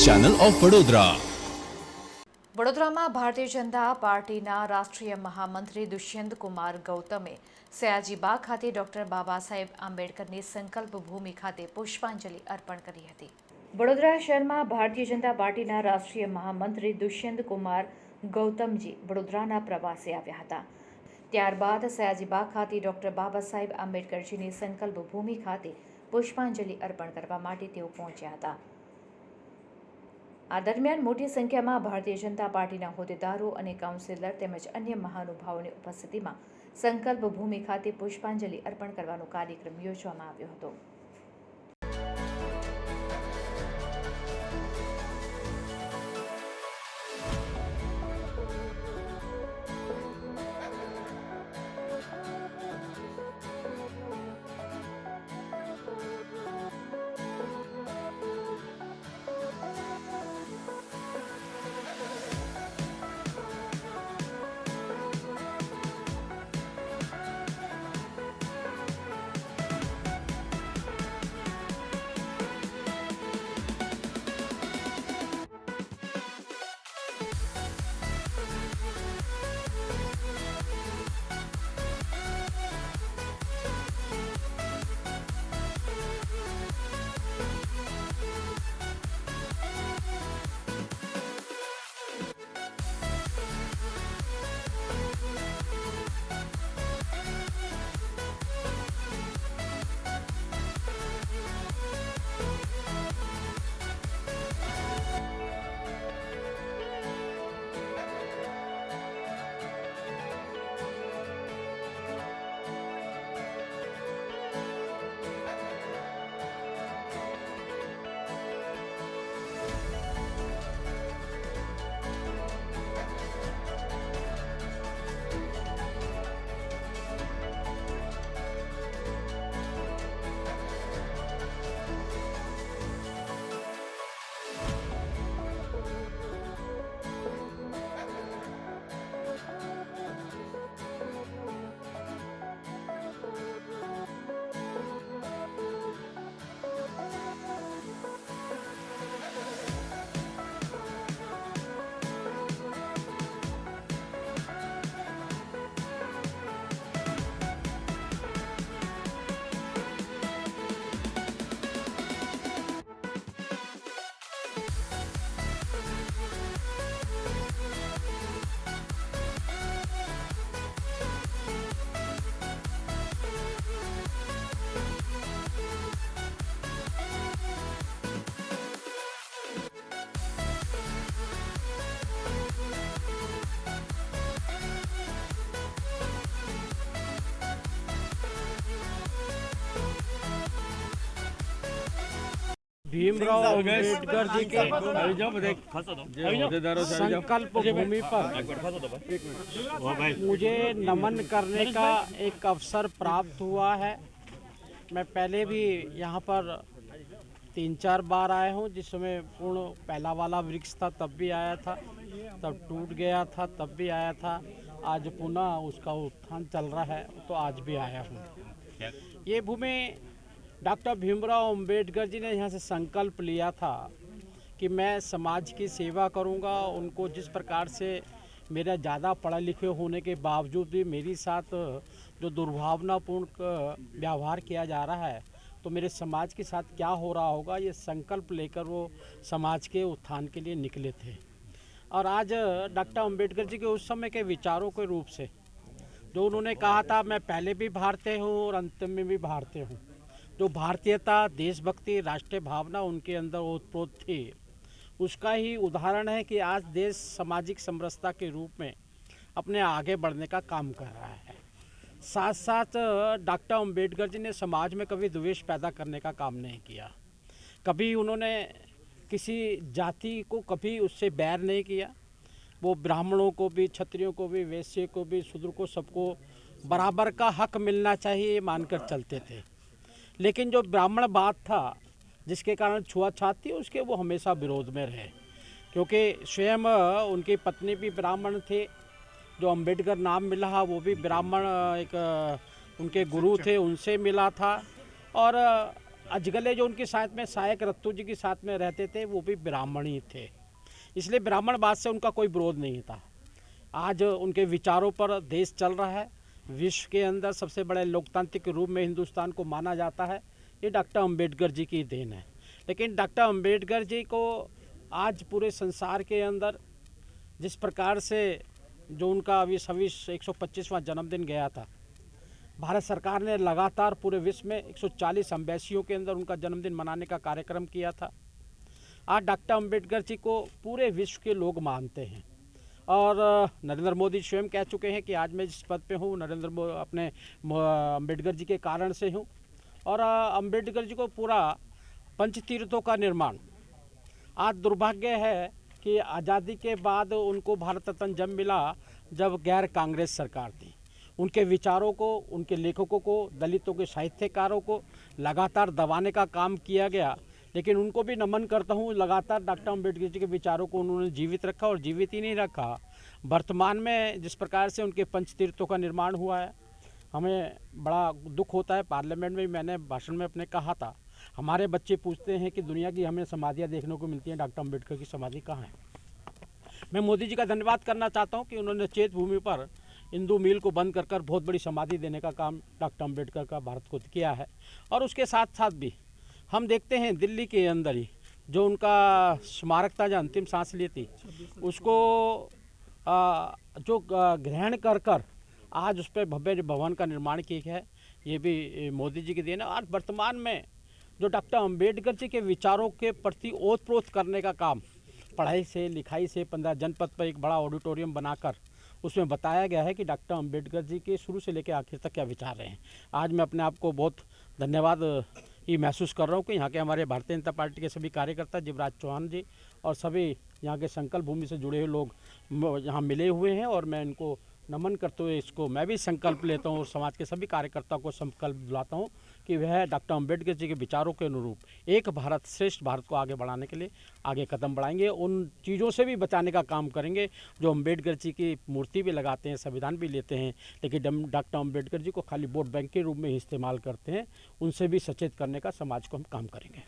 Channel of Vadodara. વડોદરામાં ભારતીય જનતા પાર્ટીના રાષ્ટ્રીય મહામંત્રી દુષ્યંત કુમાર ગૌતમે સયાજીબાગ ખાતે ડોક્ટર બાબા સાહેબ આંબેડકરની સંકલ્પ ભૂમિ ખાતે પુષ્પાંજલિ અર્પણ કરી હતી। વડોદરા શહેરમાં ભારતીય જનતા પાર્ટીના રાષ્ટ્રીય મહામંત્રી દુષ્યંત કુમાર ગૌતમજી વડોદરાના પ્રવાસે આવ્યા હતા। ત્યારબાદ સયાજીબાગ ખાતે ડોક્ટર બાબા સાહેબ આંબેડકરજીની સંકલ્પ ભૂમિ ખાતે પુષ્પાંજલિ અર્પણ કરવા માટે તેઓ પહોંચ્યા હતા। આ દરમિયાન મોટી સંખ્યામાં ભારતીય જનતા પાર્ટીના હોદ્દેદારો અને કાઉન્સિલર તેમજ અન્ય મહાનુભાવોની ઉપસ્થિતિમાં સંકલ્પ ભૂમિ ખાતે પુષ્પાંજલિ અર્પણ કરવાનો કાર્યક્રમ યોજવામાં આવ્યો હતો। भीमराव अम्बेडकर जी के संकल्प भूमि पर मुझे नमन करने का एक अवसर प्राप्त हुआ है। मैं पहले भी यहाँ पर 3-4 बार आया हूँ, जिसमें पूर्ण पहला वाला वृक्ष था तब भी आया था, तब टूट गया था तब भी आया था, आज पुनः उसका उत्थान चल रहा है तो आज भी आया हूँ। ये भूमि डॉक्टर भीमराव अम्बेडकर जी ने यहाँ से संकल्प लिया था कि मैं समाज की सेवा करूँगा। उनको जिस प्रकार से मेरा ज़्यादा पढ़े लिखे होने के बावजूद भी मेरे साथ जो दुर्भावनापूर्ण व्यवहार किया जा रहा है, तो मेरे समाज के साथ क्या हो रहा होगा, ये संकल्प लेकर वो समाज के उत्थान के लिए निकले थे। और आज डॉक्टर अम्बेडकर जी के उस समय के विचारों के रूप से जो उन्होंने कहा था, मैं पहले भी भारतीय हूँ और अंत में भी भारतीय हूँ। जो भारतीयता, देशभक्ति, राष्ट्रीय भावना उनके अंदर ओतप्रोत थी, उसका ही उदाहरण है कि आज देश सामाजिक समरसता के रूप में अपने आगे बढ़ने का काम कर रहा है। साथ साथ डॉक्टर अम्बेडकर जी ने समाज में कभी द्वेष पैदा करने का काम नहीं किया। कभी उन्होंने किसी जाति को कभी उससे बैर नहीं किया। वो ब्राह्मणों को भी, क्षत्रियों को भी, वैश्य को भी, शूद्र को, सबको बराबर का हक मिलना चाहिए मानकर चलते थे। लेकिन जो ब्राह्मण बात था, जिसके कारण छुआछूत थी, उसके वो हमेशा विरोध में रहे, क्योंकि स्वयं उनकी पत्नी भी ब्राह्मण थे। जो अंबेडकर नाम मिला वो भी ब्राह्मण एक उनके गुरु थे, उनसे मिला था। और अजगले जो उनके साथ में सहायक रत्तू जी के साथ में रहते थे वो भी ब्राह्मण ही थे, इसलिए ब्राह्मणवाद से उनका कोई विरोध नहीं था। आज उनके विचारों पर देश चल रहा है, विश्व के अंदर सबसे बड़े लोकतांत्रिक रूप में हिंदुस्तान को माना जाता है, ये डॉक्टर अम्बेडकर जी की देन है। लेकिन डॉक्टर अम्बेडकर जी को आज पूरे संसार के अंदर जिस प्रकार से जो उनका अभी 125वां जन्मदिन गया था, भारत सरकार ने लगातार पूरे विश्व में 140 अम्बेसियों के अंदर उनका जन्मदिन मनाने का कार्यक्रम किया था। आज डॉक्टर अम्बेडकर जी को पूरे विश्व के लोग मानते हैं और नरेंद्र मोदी स्वयं कह चुके हैं कि आज मैं जिस पद पे हूँ अपने अम्बेडकर जी के कारण से हूँ। और अम्बेडकर जी को पूरा पंचतीर्थों का निर्माण, आज दुर्भाग्य है कि आज़ादी के बाद उनको भारत रत्न जब मिला जब गैर कांग्रेस सरकार थी। उनके विचारों को, उनके लेखकों को, दलितों के साहित्यकारों को लगातार दबाने का काम किया गया, लेकिन उनको भी नमन करता हूँ। लगातार डॉक्टर अम्बेडकर जी के विचारों को उन्होंने जीवित रखा और जीवित ही नहीं रखा, वर्तमान में जिस प्रकार से उनके पंचतीर्थों का निर्माण हुआ है, हमें बड़ा दुख होता है। पार्लियामेंट में मैंने भाषण में अपने कहा था, हमारे बच्चे पूछते हैं कि दुनिया की हमें समाधियाँ देखने को मिलती हैं, डॉक्टर अम्बेडकर की समाधि कहाँ है। मैं मोदी जी का धन्यवाद करना चाहता हूँ कि उन्होंने चेत भूमि पर हिंदू मील को बंद कर बहुत बड़ी समाधि देने का काम डॉक्टर अम्बेडकर का भारत को किया है। और उसके साथ साथ भी हम देखते हैं दिल्ली के अंदर ही जो उनका स्मारक था, जो अंतिम सांस ली थी, उसको जो ग्रहण कर आज उस पर भव्य भवन का निर्माण किया है, ये भी मोदी जी की देन है। आज वर्तमान में जो डॉक्टर अम्बेडकर जी के विचारों के प्रति ओतप्रोत करने का काम, पढ़ाई से लिखाई से 15 जनपद पर एक बड़ा ऑडिटोरियम बनाकर उसमें बताया गया है कि डॉक्टर अम्बेडकर जी के शुरू से लेकर आखिर तक क्या विचार रहे हैं। आज मैं अपने आप को बहुत धन्यवाद ये महसूस कर रहा हूँ कि यहाँ के हमारे भारतीय जनता पार्टी के सभी कार्यकर्ता, शिवराज चौहान जी और सभी यहाँ के संकल्प भूमि से जुड़े हुए लोग यहाँ मिले हुए हैं और मैं इनको नमन करते हुए इसको मैं भी संकल्प लेता हूँ और समाज के सभी कार्यकर्ताओं को संकल्प दिलाता हूँ कि वह डॉक्टर अम्बेडकर जी के विचारों के अनुरूप एक भारत श्रेष्ठ भारत को आगे बढ़ाने के लिए आगे कदम बढ़ाएंगे। उन चीज़ों से भी बचाने का काम करेंगे जो अम्बेडकर जी की मूर्ति भी लगाते हैं, संविधान भी लेते हैं, लेकिन डॉक्टर अम्बेडकर जी को खाली वोट बैंक के रूप में ही इस्तेमाल करते हैं। उनसे भी सचेत करने का समाज को हम काम करेंगे।